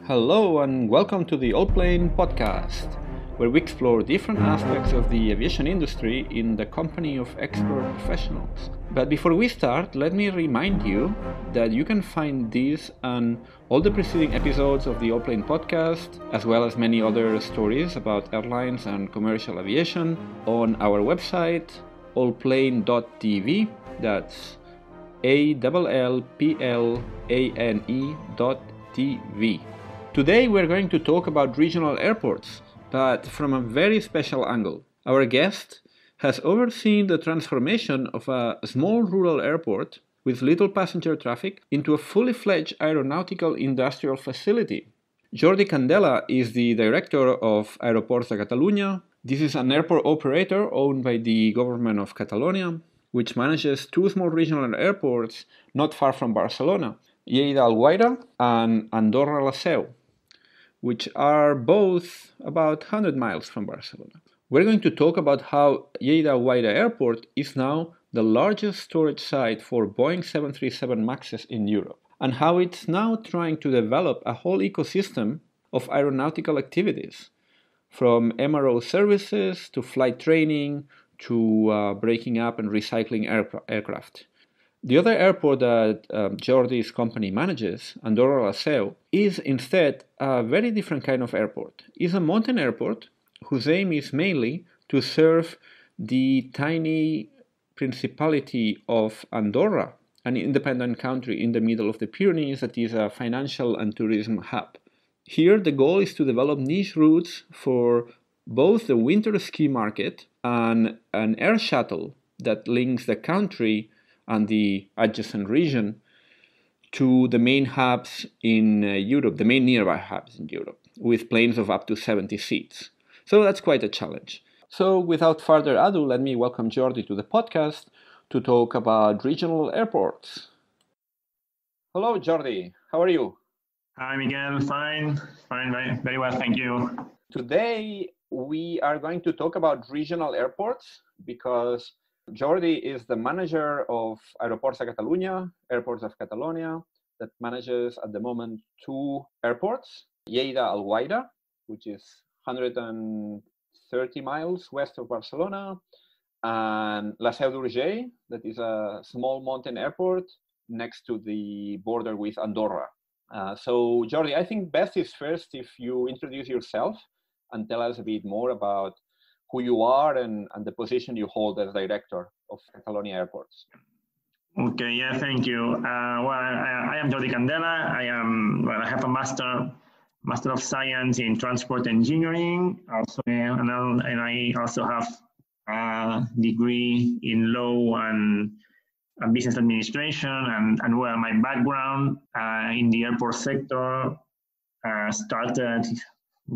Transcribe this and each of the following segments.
Hello and welcome to the Allplane Podcast, where we explore different aspects of the aviation industry in the company of expert professionals. But before we start, let me remind you that you can find these and all the preceding episodes of the Allplane Podcast, as well as many other stories about airlines and commercial aviation, on our website, Allplane.tv. That's ALLPLANE.TV. Today we're going to talk about regional airports, but from a very special angle. Our guest has overseen the transformation of a small rural airport with little passenger traffic into a fully fledged aeronautical industrial facility. Jordi Candela is the director of Airports of Catalonia. This is an airport operator owned by the government of Catalonia, which manages two small regional airports not far from Barcelona, Lleida-Alguaire and Andorra-La Seu, which are both about 100 miles from Barcelona. We're going to talk about how Lleida-Alguaire Airport is now the largest storage site for Boeing 737 MAXes in Europe, and how it's now trying to develop a whole ecosystem of aeronautical activities, from MRO services to flight training to breaking up and recycling aircraft. The other airport that Jordi's company manages, Andorra-La Seu, is instead a very different kind of airport. It's a mountain airport whose aim is mainly to serve the tiny Principality of Andorra, an independent country in the middle of the Pyrenees that is a financial and tourism hub. Here, the goal is to develop niche routes for both the winter ski market and an air shuttle that links the country and the adjacent region to the main hubs in Europe, the main nearby hubs in Europe, with planes of up to 70 seats. So that's quite a challenge. So without further ado, let me welcome Jordi to the podcast to talk about regional airports. Hello, Jordi. How are you? Hi, Miguel. Fine, very well, thank you. Today, we are going to talk about regional airports because Jordi is the manager of Airports of Catalonia, Airports of Catalonia, that manages at the moment two airports, Lleida-Alguaire, which is 130 miles west of Barcelona, and La Seu d'Urgell, that is a small mountain airport next to the border with Andorra. So Jordi, I think best is first if you introduce yourself and tell us a bit more about who you are and the position you hold as director of Catalonia Airports. Okay, yeah, thank you. I am Jordi Candela. I have a master of science in transport engineering. And I also have a degree in law and business administration. And my background in the airport sector started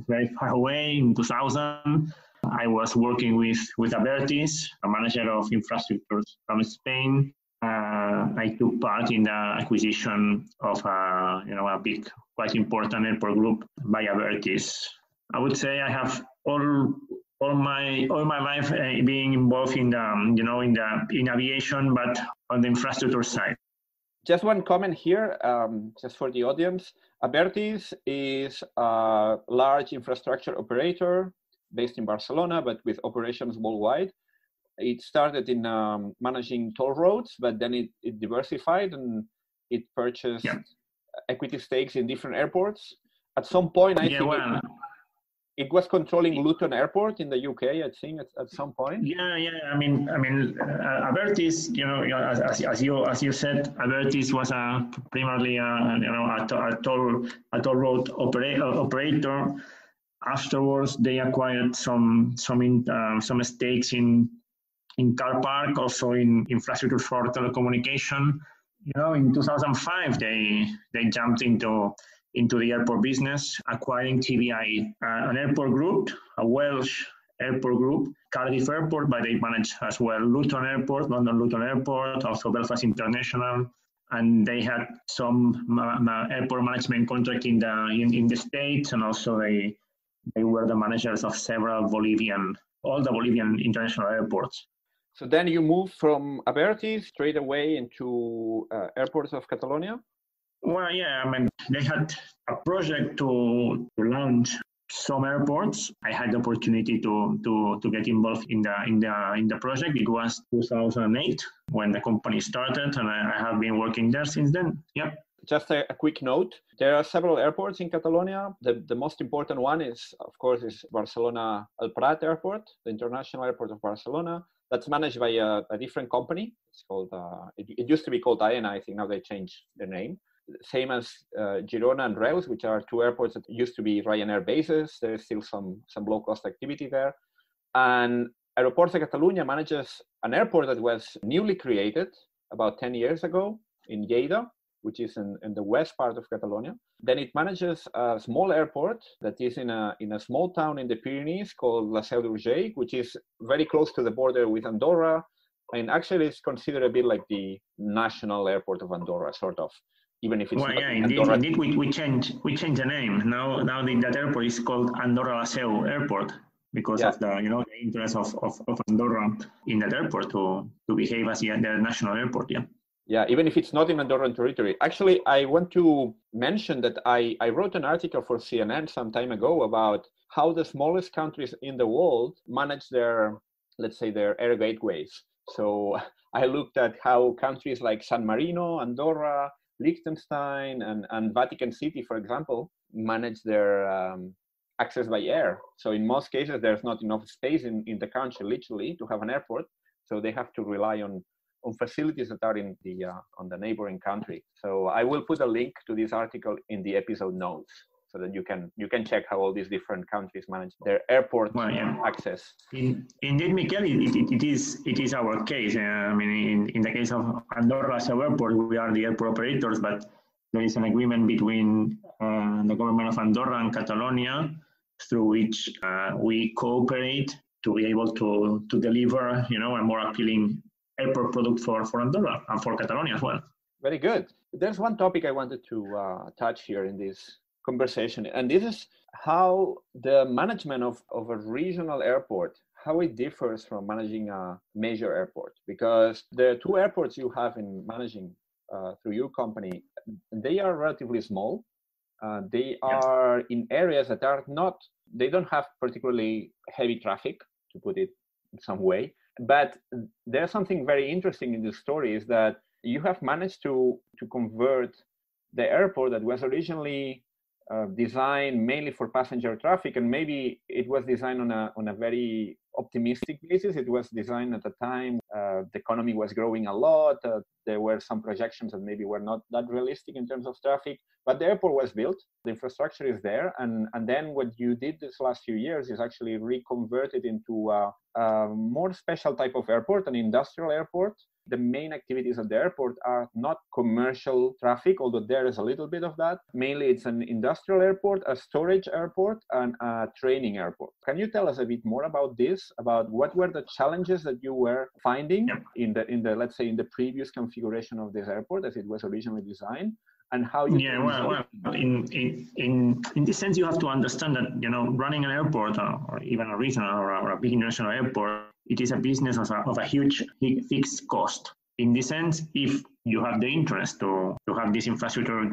very far away in 2000. I was working with Abertis, a manager of infrastructures from Spain. I took part in the acquisition of a big, quite important airport group by Abertis. I would say I have all my life being involved in aviation, but on the infrastructure side. Just one comment here, just for the audience. Abertis is a large infrastructure operator based in Barcelona, but with operations worldwide. It started in managing toll roads, but then it diversified and it purchased equity stakes in different airports. At some point, I think it was controlling Luton Airport in the UK, I think, at some point. Abertis, as you said, Abertis was primarily a toll road operator. Afterwards, they acquired some stakes in car park, also in infrastructure for telecommunication. In 2005, they jumped into the airport business, acquiring TVI, an airport group, a Welsh airport group, Cardiff Airport, but they manage as well Luton Airport, London Luton Airport, also Belfast International, and they had some airport management contract in the States, and also they were the managers of all the Bolivian international airports. So then you moved from Abertis straight away into Airports of Catalonia? Well, yeah, I mean, they had a project to launch some airports. I had the opportunity to get involved in the project. It was 2008 when the company started, and I have been working there since then. Yeah. Just a quick note, there are several airports in Catalonia. The most important one is, of course, is Barcelona El Prat Airport, the international airport of Barcelona. That's managed by a different company. It's called, it used to be called AENA. I think now they changed their name. Same as Girona and Reus, which are two airports that used to be Ryanair bases. There is still some low-cost activity there. And Airports of Catalonia manages an airport that was newly created about 10 years ago in Lleida, which is in the west part of Catalonia. Then it manages a small airport that is in a small town in the Pyrenees called La Seu d'Urgell, which is very close to the border with Andorra. And actually it's considered a bit like the national airport of Andorra, sort of. Even if it's well, not yeah, Andorra. indeed, we changed the name. Now that airport is called Andorra La Seu Airport because of the the interest of Andorra in that airport to behave as the national airport. Yeah. Yeah, even if it's not in Andorran territory. Actually, I want to mention that I wrote an article for CNN some time ago about how the smallest countries in the world manage their, let's say, their air gateways. So I looked at how countries like San Marino, Andorra, Liechtenstein, and Vatican City, for example, manage their access by air. So in most cases, there's not enough space in the country, literally, to have an airport. So they have to rely on facilities that are in the on the neighboring country. So I will put a link to this article in the episode notes so that you can check how all these different countries manage their airport access. Indeed, Mikel, it is our case. I mean, in the case of Andorra as airport, we are the airport operators, but there is an agreement between the government of Andorra and Catalonia through which we cooperate to be able to deliver, a more appealing airport product for Andorra and for Catalonia as well. Very good. There's one topic I wanted to touch here in this conversation, and this is how the management of a regional airport, how it differs from managing a major airport. Because the two airports you have in managing through your company, they are relatively small. They are in areas that are not, they don't have particularly heavy traffic, to put it in some way. But there's something very interesting in this story is that you have managed to convert the airport that was originally designed mainly for passenger traffic, and maybe it was designed on a very optimistic basis. It was designed at a time the economy was growing a lot. There were some projections that maybe were not that realistic in terms of traffic, but the airport was built, the infrastructure is there, and then what you did this last few years is actually reconvert it into a more special type of airport, an industrial airport. The main activities at the airport are not commercial traffic, although there is a little bit of that. Mainly it's an industrial airport, a storage airport, and a training airport. Can you tell us a bit more about this, about what were the challenges that you were finding in the let's say in the previous configuration of this airport as it was originally designed, and how you in this sense you have to understand that running an airport or even a regional or a big national airport, it is a business of a huge fixed cost. In this sense, if you have the interest to have this infrastructure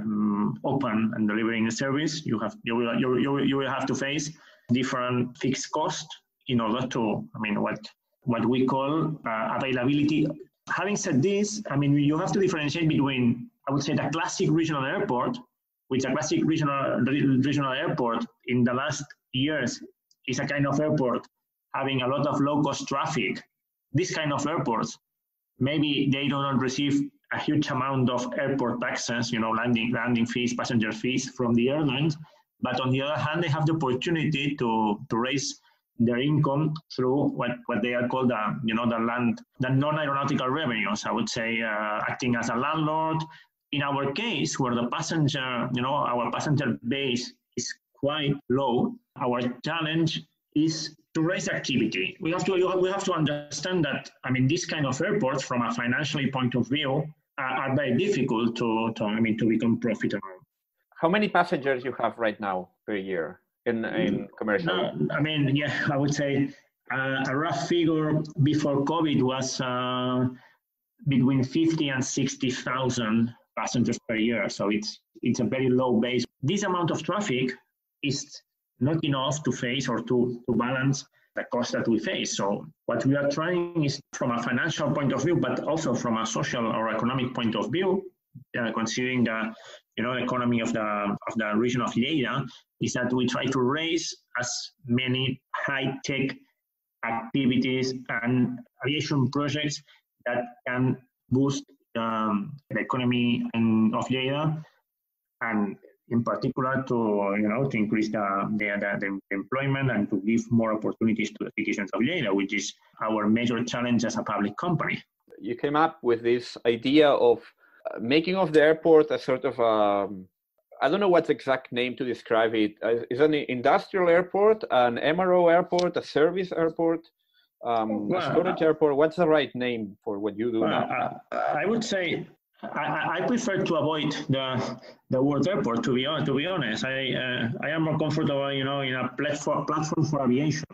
open and delivering a service, you will have to face different fixed costs in order to, what we call availability. Having said this, you have to differentiate between, I would say, the classic regional airport, which a classic regional airport in the last years is a kind of airport having a lot of low-cost traffic. This kind of airports, maybe they do not receive a huge amount of airport taxes, landing fees, passenger fees from the airlines, but on the other hand, they have the opportunity to raise their income through what they are called the non-aeronautical revenues. I would say acting as a landlord. In our case, where the passenger, our passenger base is quite low, our challenge is to raise activity. We have to understand that these kind of airports, from a financial point of view, are very difficult to become profitable. How many passengers you have right now per year in commercial? I would say a rough figure before COVID was between 50 and 60,000 passengers per year. So it's a very low base. This amount of traffic is not enough to face or to balance the cost that we face. So what we are trying is, from a financial point of view, but also from a social or economic point of view, considering the economy of the region of Lleida, is that we try to raise as many high-tech activities and aviation projects that can boost the economy of Lleida, and in particular to increase the employment and to give more opportunities to the citizens of Lleida, which is our major challenge as a public company. You came up with this idea of making of the airport a sort of I don't know what's the exact name to describe it. Is it an industrial airport, an MRO airport, a service airport, a storage airport? What's the right name for what you do now? I would say I prefer to avoid the word airport. To be honest, I am more comfortable, in a platform for aviation.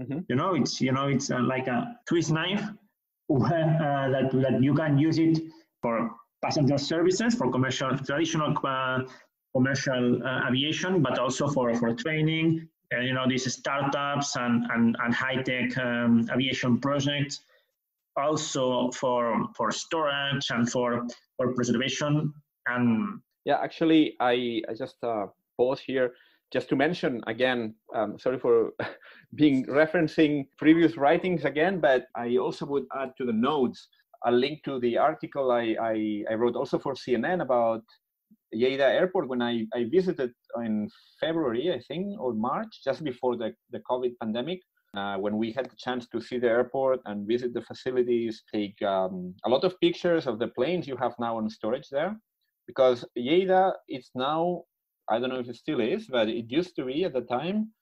Mm-hmm. It's like a Swiss knife that you can use it for passenger services, for traditional commercial aviation, but also for training. These startups and high-tech aviation projects, also for storage and for preservation. And yeah, actually, I just pause here just to mention again, sorry for being referencing previous writings again, but I also would add to the notes a link to the article I wrote also for CNN about Lleida Airport when I visited in February, I think, or March, just before the COVID pandemic, when we had the chance to see the airport and visit the facilities, take a lot of pictures of the planes you have now on storage there. Because Lleida is now, I don't know if it still is, but it used to be at the time,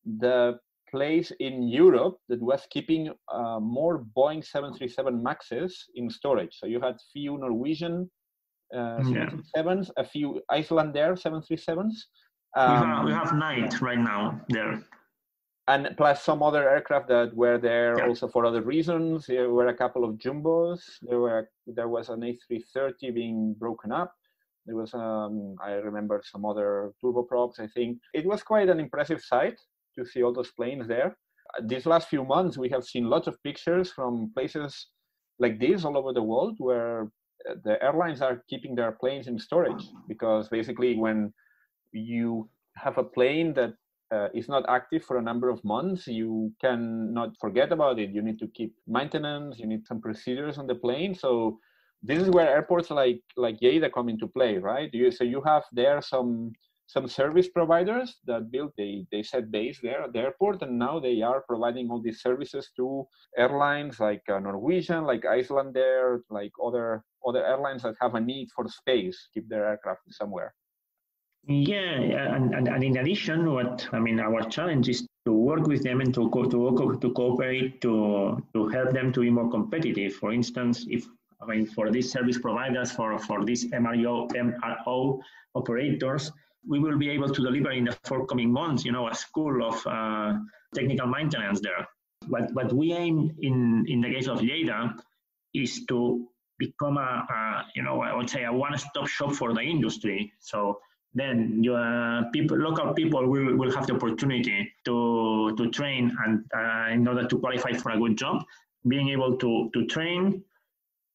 the place in Europe that was keeping more Boeing 737 Maxes in storage. So you had few Norwegian 737s, a few Icelandair 737s. We have 9 right now there. And plus some other aircraft that were there also for other reasons. There were a couple of jumbos. There was an A330 being broken up. There was, I remember, some other turboprops, I think. It was quite an impressive sight to see all those planes there. These last few months, we have seen lots of pictures from places like this all over the world where the airlines are keeping their planes in storage, because basically when you have a plane that is not active for a number of months, you cannot forget about it. You need to keep maintenance, you need some procedures on the plane. So this is where airports like Lleida come into play, right? So you have there some service providers that they set base there at the airport, and now they are providing all these services to airlines like Norwegian, like Icelandair, like other airlines that have a need for space, keep their aircraft somewhere. Yeah, and in addition, our challenge is to work with them and to cooperate to help them to be more competitive. For instance, for these service providers, for these MRO operators, we will be able to deliver in the forthcoming months, a school of technical maintenance there. What we aim in the case of Lleida is to become I would say a one-stop shop for the industry. So then local people will have the opportunity to train and in order to qualify for a good job, being able to train,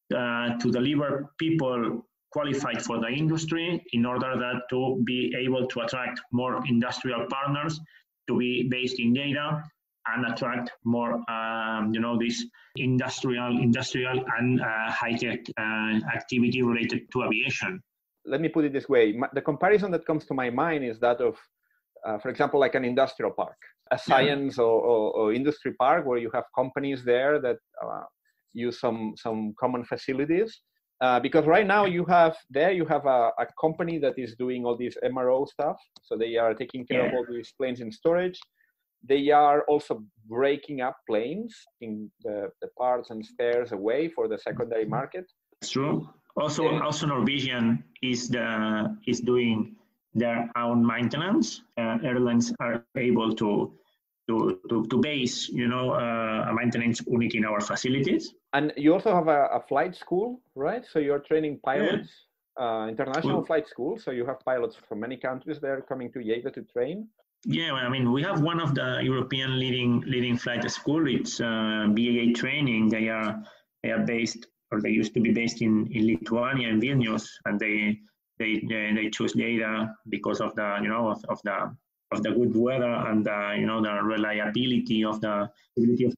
to deliver people qualified for the industry in order to be able to attract more industrial partners to be based in Lleida and attract more, this industrial and high-tech activity related to aviation. Let me put it this way. The comparison that comes to my mind is that of, for example, like an industrial park, a science or industry park where you have companies there that use some common facilities. Because right now you have a company that is doing all this MRO stuff. So they are taking care of all these planes in storage. They are also breaking up planes in the parts and spares away for the secondary market. It's true. Also Norwegian is doing their own maintenance. Airlines are able to to base, a maintenance unit in our facilities. And you also have a flight school, right? So you're training pilots, international flight school. So you have pilots from many countries there coming to Lleida to train. Yeah, I mean, we have one of the European leading flight school. It's BAA Training. They are based, or they used to be based in Lithuania and Vilnius, and they choose Lleida because of the of the good weather and the reliability of the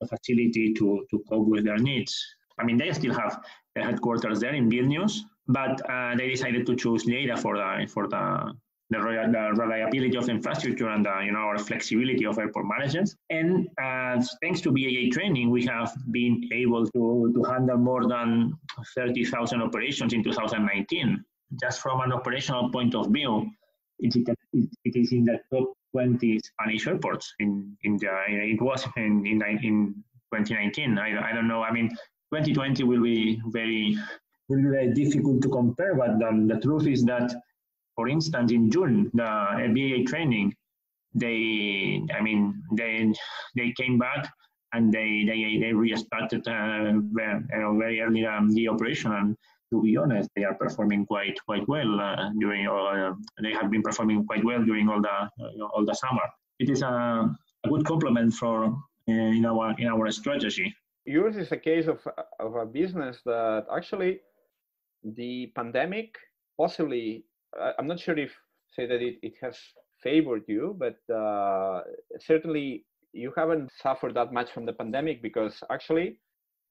facility to cope with their needs. I mean, they still have the headquarters there in Vilnius, but they decided to choose Lleida for the reliability of the infrastructure and our flexibility of airport managers. And thanks to BAA Training, we have been able to handle more than 30,000 operations in 2019. Just from an operational point of view, it is in the top 20 Spanish airports. It was in 2019. I don't know. I mean, 2020 will be very difficult to compare. But the truth is that, for instance, in June, the BAA Training, they came back and they restarted very early the operation. And to be honest, they are performing quite well they have been performing quite well during all the summer. It is a good complement for in our strategy. Yours is a case of a business that actually the pandemic possibly, I'm not sure if say that it has favored you, but certainly you haven't suffered that much from the pandemic, because actually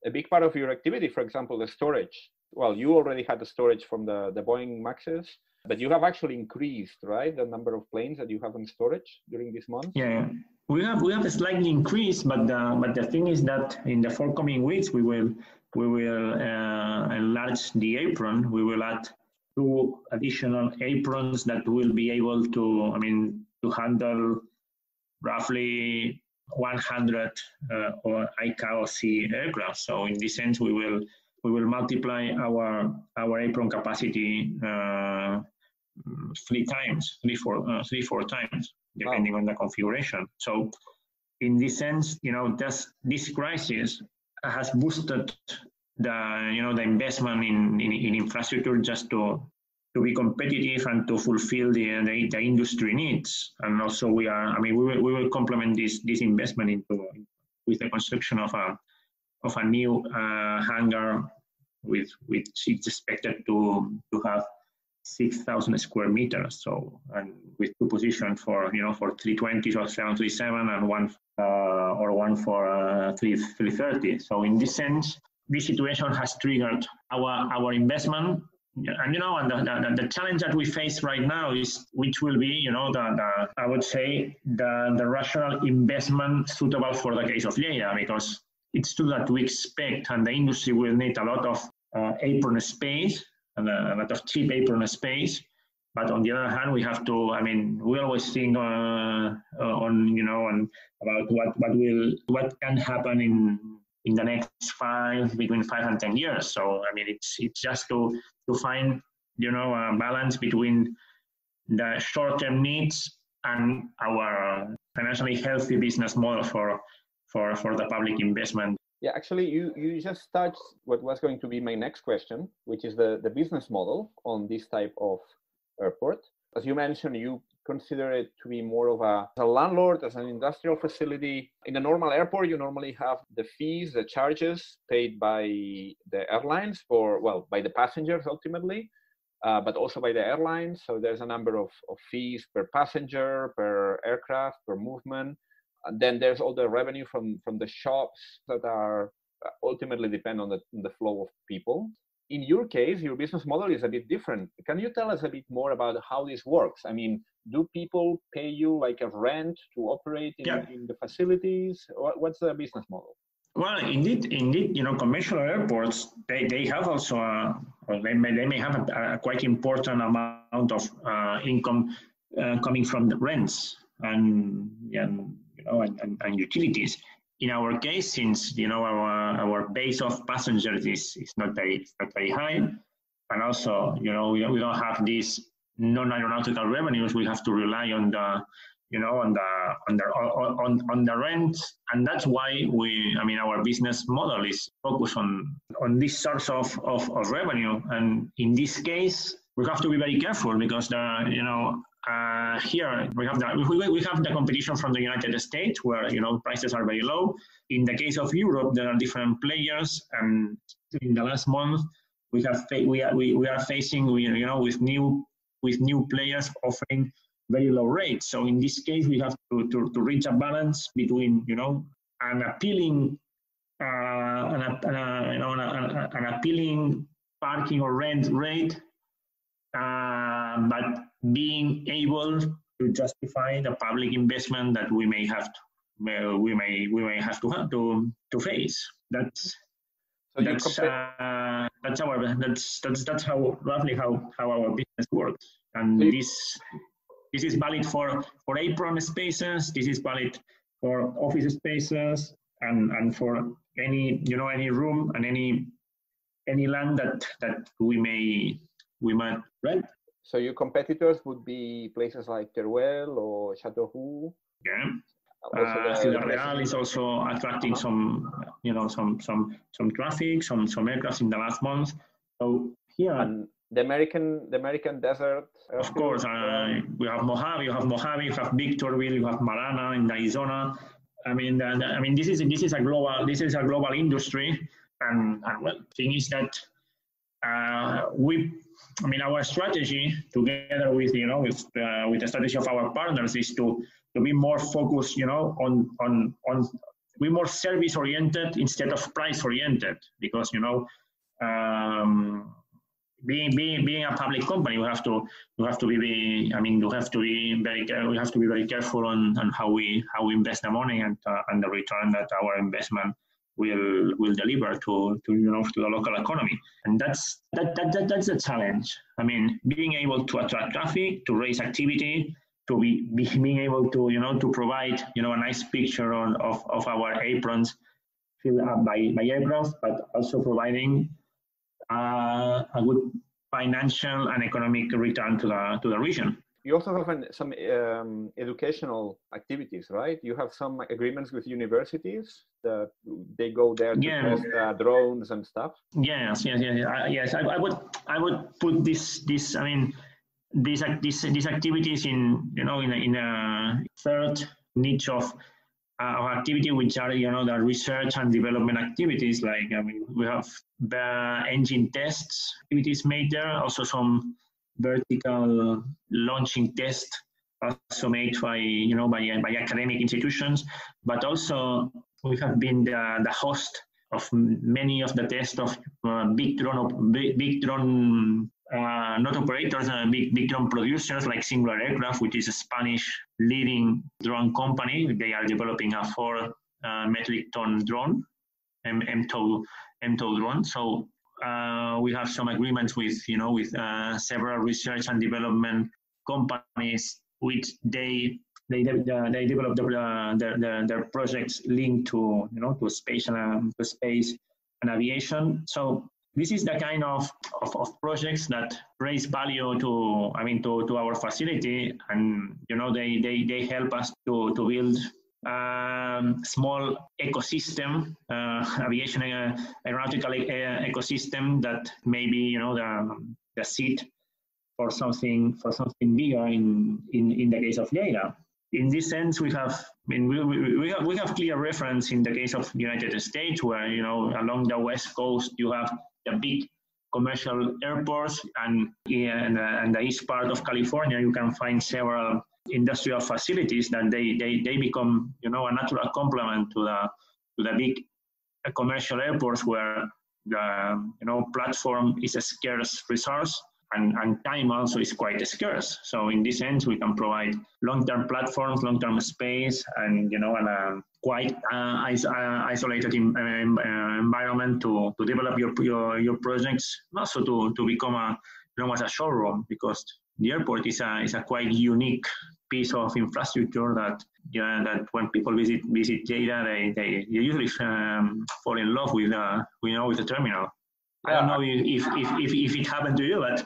a big part of your activity, for example, the storage. Well, you already had the storage from the Boeing Maxes, but you have actually increased, right, the number of planes that you have in storage during this month. Yeah, we have a slightly increased, but the thing is that in the forthcoming weeks we will enlarge the apron. We will add 2 additional aprons that will be able to handle roughly 100 or ICAO-C aircraft. So in this sense, we will multiply our apron capacity 3 times, 3-4 times, depending on the configuration. So in this sense, this crisis has boosted the investment in infrastructure just to be competitive and to fulfill the industry needs. And also we will complement this investment with the construction of a new hangar which is expected to have 6,000 square meters. So, and with 2 positions for 320s or 737 and one for 330. So in this sense, this situation has triggered our investment. And and the challenge that we face right now is which will be I would say the rational investment suitable for the case of Lleida, because it's true that we expect and the industry will need a lot of apron space and a lot of cheap apron space. But on the other hand, we have to. We always think about what can happen in the next between 5 and 10 years. So it's just to find a balance between the short-term needs and our financially healthy business model for the public investment. Yeah, actually, you just touched what was going to be my next question, which is the business model on this type of airport. As you mentioned, you consider it to be more of a landlord, as an industrial facility. In a normal airport, you normally have the fees, the charges paid by the airlines by the passengers ultimately, but also by the airlines. So there's a number of fees per passenger, per aircraft, per movement. And then there's all the revenue from the shops that are ultimately depend on the flow of people. In your case, your business model is a bit different. Can you tell us a bit more about how this works? Do people pay you like a rent to operate in the facilities? What's the business model? Well, indeed, commercial airports, they have also, they may have a quite important amount of income coming from the rents and utilities. In our case, since our base of passengers is not very high, and also we don't have these non-aeronautical revenues, we have to rely on on the rent, and that's why our business model is focused on this source of revenue. And in this case, we have to be very careful because here we have the competition from the United States, where prices are very low. In the case of Europe, there are different players, and in the last month we are facing with new players offering very low rates. So in this case, we have to reach a balance between an appealing parking or rent rate, but being able to justify the public investment that we may have to face. That's how roughly how our business works. And this is valid for apron spaces. This is valid for office spaces, and for any room and any land that we might rent. So your competitors would be places like Teruel or Châteauroux. Yeah. Ciudad Real is also attracting some traffic, some aircraft in the last month. So here. And the American desert. Of course, we have Mojave, you have Victorville, you have Marana in Arizona. This is a global industry, and well, thing is that our strategy, together with the strategy of our partners, is to be more focused, on be more service oriented instead of price oriented, because being a public company, we have to be very careful on how we invest the money and the return that our investment will deliver to the local economy. And that's the challenge. Being able to attract traffic, to raise activity, to being able to provide a nice picture of our aprons filled up by aircraft, but also providing a good financial and economic return to the region. You also have some educational activities, right? You have some agreements with universities that they go there to test drones and stuff. Yes. I would put these activities in a third niche of activity, which are the research and development activities. Like we have the engine tests activities made there, also some vertical launching tests also made by academic institutions, but also we have been the host of many of the tests of big drone not operators, big drone producers like Singular Aircraft, which is a Spanish leading drone company. They are developing a 4 metric ton drone, MTOW drone. So we have some agreements with several research and development companies, which they develop their projects linked to space and aviation. So this is the kind of projects that raise value to our facility, and they help us to build small ecosystem, aviation aeronautical ecosystem that may be the seed for something bigger in the case of Lleida. In this sense, we have clear reference in the case of United States, where along the West Coast you have the big commercial airports, and in the east part of California you can find several industrial facilities that they become a natural complement to the big commercial airports, where the platform is a scarce resource, and time also is quite scarce. So in this sense, we can provide long-term platforms, long-term space, and quite isolated environment to develop your projects, and also to become as a showroom, because the airport is a quite unique piece of infrastructure that when people visit Lleida, they usually fall in love with the terminal. I don't know if it happened to you, but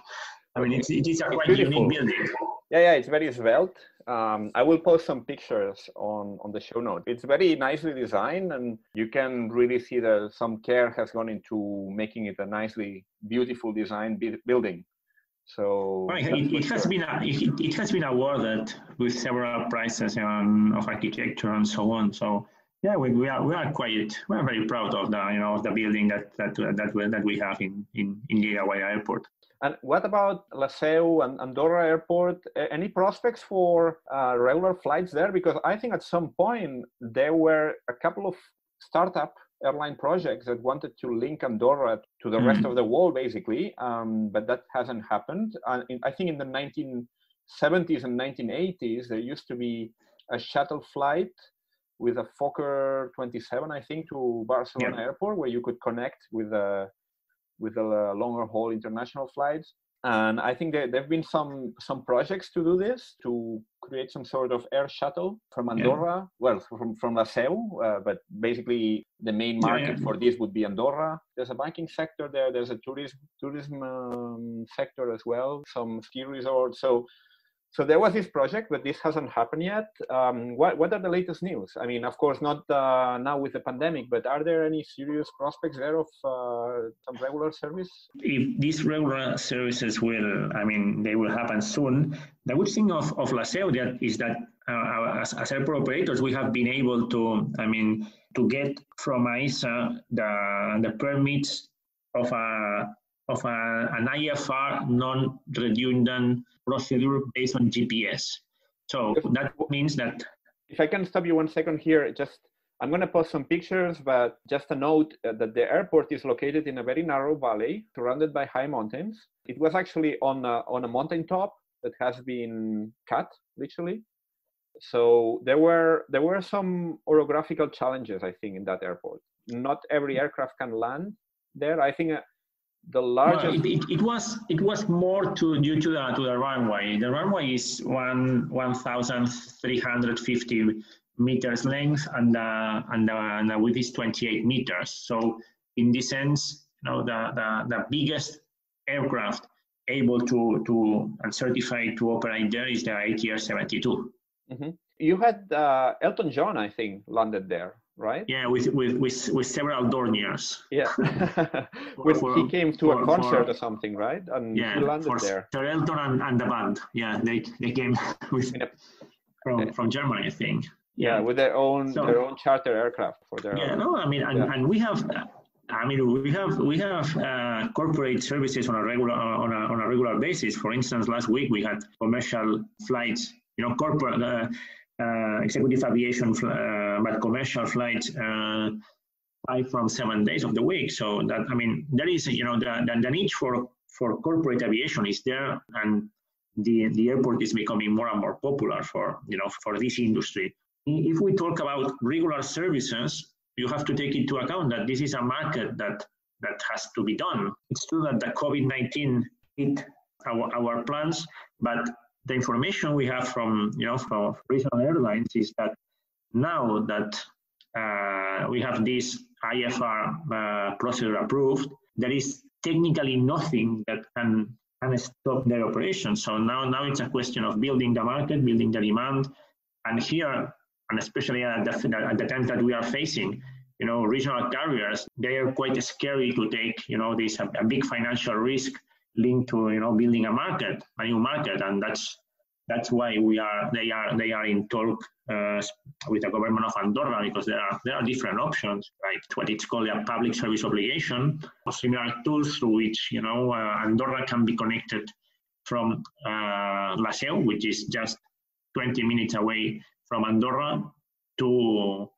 it is a quite unique building. Yeah, it's very svelte. I will post some pictures on the show note. It's very nicely designed, and you can really see that some care has gone into making it a nicely beautiful design building. So well, it has been awarded with several prizes of architecture and so on. So yeah, we are very proud of the building that we have in Gigaguay Airport. And what about La Seu and Andorra Airport? Any prospects for regular flights there? Because I think at some point there were a couple of startup airline projects that wanted to link Andorra to the rest of the world, basically, but that hasn't happened. I think in the 1970s and 1980s, there used to be a shuttle flight with a Fokker 27, I think, to Barcelona Airport, where you could connect with the longer haul international flights. And I think there have been some projects to do this, to create some sort of air shuttle from Andorra, from La Seu, but basically the main market for this would be Andorra. There's a banking sector there, there's a tourism sector as well, some ski resorts. So there was this project, but this hasn't happened yet. What are the latest news? I mean, of course, not now with the pandemic, but are there any serious prospects there of some regular service? If these regular services they will happen soon. The good thing of La Seu is that as airport operators, we have been able to get from AESA the permits of an IFR non-redundant procedure based on GPS. So that means that... If I can stop you 1 second here, I'm going to post some pictures, but just a note that the airport is located in a very narrow valley surrounded by high mountains. It was actually on a mountain top that has been cut, literally. So there were some orographical challenges, I think, in that airport. Not every aircraft can land there. I think the largest... It was more due to the runway. The runway is 1,350 meters length, and the width is 28 meters. So in this sense, the biggest aircraft able to and certified to operate there is the ATR 72. Mm-hmm. You had Elton John, I think, landed there, right? Yeah, with several Dorniers. Yeah, he came to a concert or something, right? And he landed there. Sir Elton and the band. Yeah, they came from Germany, I think. Yeah, with their own charter aircraft for their. Yeah, no, and we have. We have corporate services on a regular basis. For instance, last week we had commercial flights. Corporate executive aviation, but commercial flights 5 from 7 days of the week. So that there is the need for corporate aviation is there, and the airport is becoming more and more popular for this industry. If we talk about regular services, you have to take into account that this is a market that has to be done. It's true that the COVID-19 hit our plans, but the information we have from regional airlines is that now that we have this IFR procedure approved, there is technically nothing that can stop their operations. So now it's a question of building the market, building the demand, and here, and especially at the time that we are facing, regional carriers, they are quite scary to take this a big financial risk linked to building a new market, and that's why they are in talk with the government of Andorra, because there are different options, like what it's called a public service obligation, or similar tools through which Andorra can be connected from La Seu, which is just 20 minutes away from Andorra, to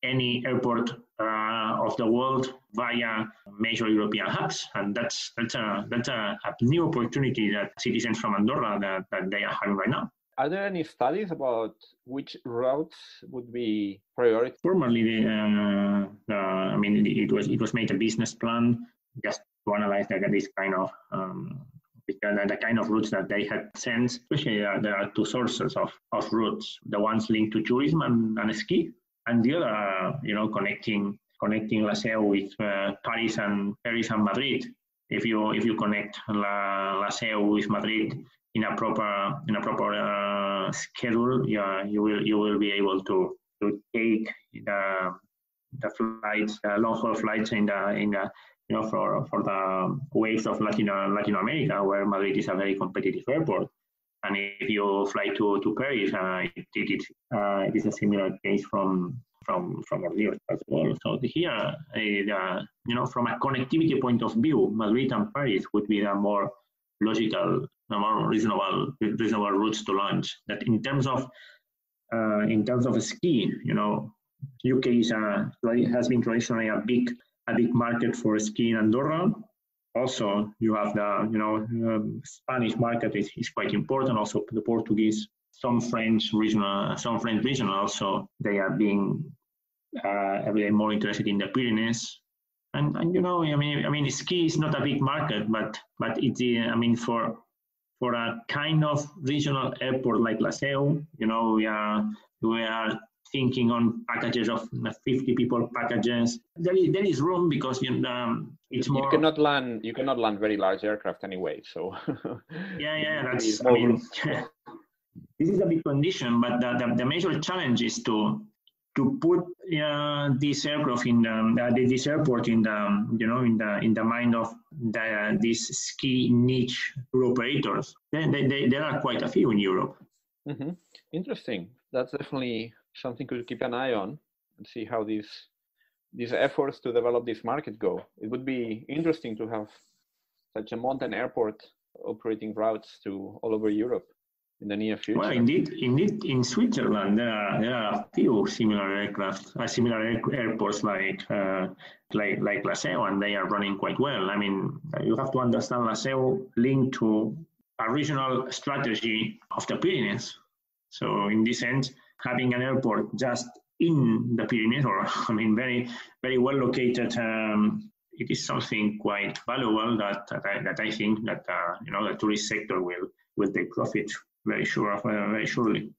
any airport of the world via major European hubs, and that's a new opportunity that citizens from Andorra that they are having right now. Are there any studies about which routes would be priority? Formerly, it was made a business plan just to analyze this kind of the kind of routes that they had sent. Especially, there are two sources of routes: the ones linked to tourism and ski, and the other, connecting La Seu with Paris and Madrid. If you connect La Seu with Madrid, in a proper schedule, you will be able to take the flights, long haul flights in the for the waves of Latin America, where Madrid is a very competitive airport. And if you fly to Paris, it is a similar case from Madrid as well. So here, from a connectivity point of view, Madrid and Paris would be the more logical, more reasonable routes to launch. That in terms of ski, UK has been traditionally a big market for ski in Andorra. Also, you have the Spanish market is quite important. Also, the Portuguese, some French regional. Also, they are being every day more interested in the Pyrenees. And ski is not a big market, but it for a kind of regional airport like La Seu, we are thinking on packages of 50 people packages. There is room because it's more. You cannot land very large aircraft anyway. So that's. This is a big condition, but the major challenge is to put this aircraft this airport in the mind of these ski niche tour operators. There are quite a few in Europe. Mm-hmm. Interesting. That's definitely something to keep an eye on and see how these efforts to develop this market go. It would be interesting to have such a mountain airport operating routes to all over Europe in the near future. Well, indeed, in Switzerland there are a few similar airports like La Seu, and they are running quite well. I mean, you have to understand La Seu linked to a regional strategy of the Pyrenees. So in this sense, having an airport just in the Pyrenees, very, very well located, it is something quite valuable that I think that the tourist sector will take profit very surely.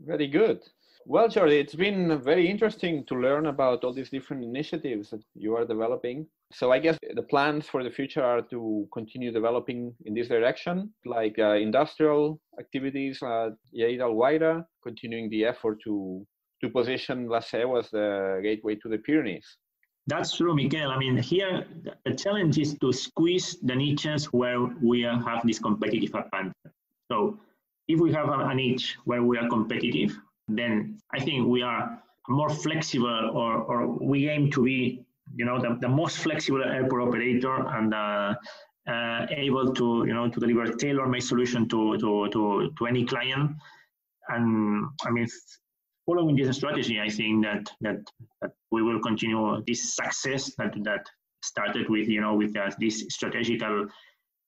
Very good. Well, Jordi, it's been very interesting to learn about all these different initiatives that you are developing. So I guess the plans for the future are to continue developing in this direction, like industrial activities at Lleida Alguaire, continuing the effort to position La Seu as the gateway to the Pyrenees. That's true, Miquel. I mean, here the challenge is to squeeze the niches where we have this competitive advantage. So if we have a niche where we are competitive, then I think we are more flexible, or we aim to be, the most flexible airport operator and able to, to deliver tailor-made solution to any client. And I mean, following this strategy, I think that we will continue this success that started with, this strategical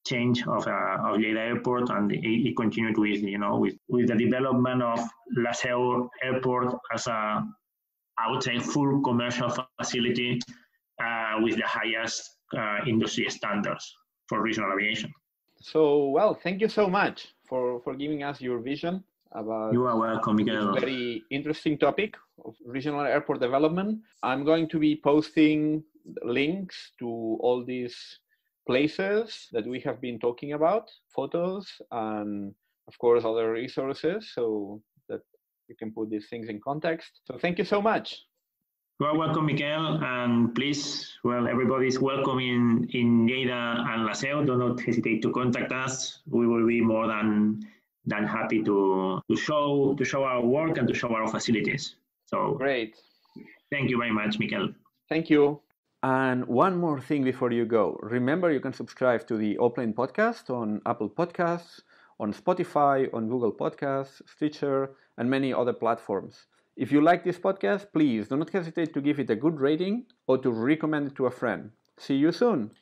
change of Lleida Airport, and it continued with the development of La Seu Airport as I would say, full commercial facility with the highest industry standards for regional aviation. So, well, thank you so much for giving us your vision about You are welcome, Miguel. this very interesting topic of regional airport development. I'm going to be posting links to all these places that we have been talking about, photos, and of course other resources, so that you can put these things in context. So thank you so much. You are welcome, Miquel, and please, everybody's welcome in Lleida and La Seu. Do not hesitate to contact us. We will be more than happy to show our work and to show our facilities. So great. Thank you very much, Miquel. Thank you. And one more thing before you go. Remember, you can subscribe to the Allplane Podcast on Apple Podcasts, on Spotify, on Google Podcasts, Stitcher, and many other platforms. If you like this podcast, please do not hesitate to give it a good rating or to recommend it to a friend. See you soon!